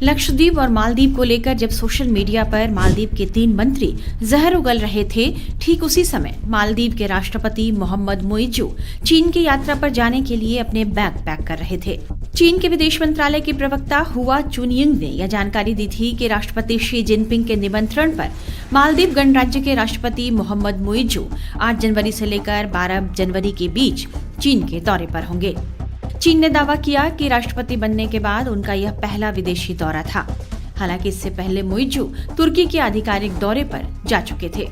लक्षद्वीप और मालदीव को लेकर जब सोशल मीडिया पर मालदीव के 3 मंत्री जहर उगल रहे थे, ठीक उसी समय मालदीव के राष्ट्रपति मोहम्मद मुइज्जू चीन की यात्रा पर जाने के लिए अपने बैग पैक कर रहे थे। चीन के विदेश मंत्रालय के प्रवक्ता हुआ चुनयिंग ने यह जानकारी दी थी कि राष्ट्रपति शी जिनपिंग के निमंत्रण पर मालदीव गणराज्य के राष्ट्रपति मोहम्मद मुइज्जू 8 जनवरी से लेकर 12 जनवरी के बीच चीन के दौरे पर होंगे। चीन ने दावा किया कि राष्ट्रपति बनने के बाद उनका यह पहला विदेशी दौरा था। हालांकि इससे पहले मुइज्जू तुर्की के आधिकारिक दौरे पर जा चुके थे।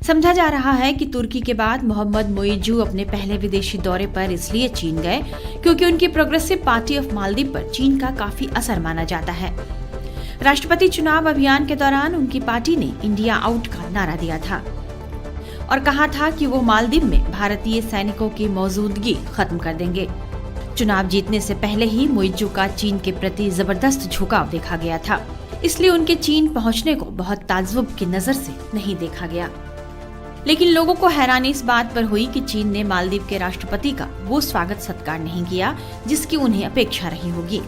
समझा जा रहा है कि तुर्की के बाद मोहम्मद मुइज्जू अपने पहले विदेशी दौरे पर इसलिए चीन गए क्योंकि उनकी प्रोग्रेसिव पार्टी ऑफ मालदीव पर चीन का काफी असर माना जाता है। राष्ट्रपति चुनाव अभियान के दौरान उनकी पार्टी ने इंडिया आउट का नारा दिया था और कहा था कि वो मालदीव में भारतीय सैनिकों की मौजूदगी खत्म कर देंगे। चुनाव जीतने से पहले ही मुइज्जू का चीन के प्रति जबरदस्त झुकाव देखा गया था, इसलिए उनके चीन पहुंचने को बहुत ताज्जुब की नजर से नहीं देखा गया। लेकिन लोगों को हैरानी इस बात पर हुई कि चीन ने मालदीव के राष्ट्रपति का वो स्वागत सत्कार नहीं किया जिसकी उन्हें अपेक्षा रही होगी।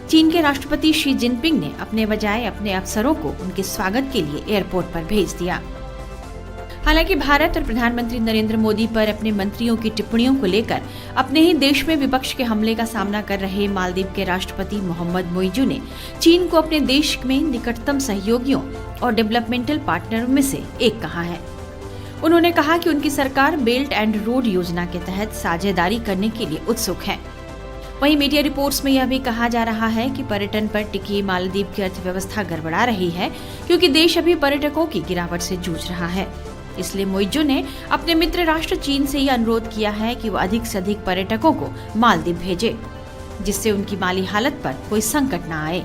चीन के राष्ट्रपति शी जिनपिंग ने अपने बजाय अपने अफसरों को उनके स्वागत के लिए एयरपोर्ट पर भेज दिया। हालांकि भारत और प्रधानमंत्री नरेंद्र मोदी पर अपने मंत्रियों की टिप्पणियों को लेकर अपने ही देश में विपक्ष के हमले का सामना कर रहे मालदीव के राष्ट्रपति मोहम्मद मुइज्जू ने चीन को अपने देश में निकटतम सहयोगियों और डेवलपमेंटल पार्टनरों में से एक कहा है। उन्होंने कहा कि उनकी सरकार बेल्ट एंड रोड योजना के तहत साझेदारी करने के लिए उत्सुक है। वहीं मीडिया रिपोर्ट्स में यह भी कहा जा रहा है कि पर्यटन पर टिकी मालदीव की अर्थव्यवस्था गड़बड़ा रही है क्योंकि देश अभी पर्यटकों की गिरावट से जूझ रहा है। इसलिए मुइज्जू ने अपने मित्र राष्ट्र चीन से यह अनुरोध किया है कि वो अधिक से अधिक पर्यटकों को मालदीव भेजे, जिससे उनकी माली हालत पर कोई संकट न आए।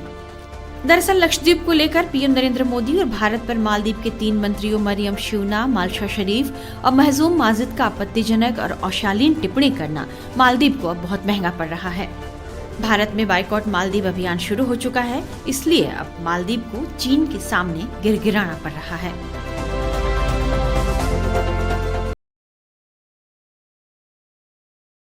दरअसल लक्षद्वीप को लेकर पीएम नरेंद्र मोदी और भारत पर मालदीव के 3 मंत्रियों मरियम शिवना, माल्शा शरीफ और महजूम माजिद का आपत्तिजनक और अशालीन टिप्पणी करना मालदीव को अब बहुत महंगा पड़ रहा है। भारत में बाइकॉट मालदीव अभियान शुरू हो चुका है, इसलिए अब मालदीव को चीन के सामने गिड़गिड़ाना पड़ रहा है।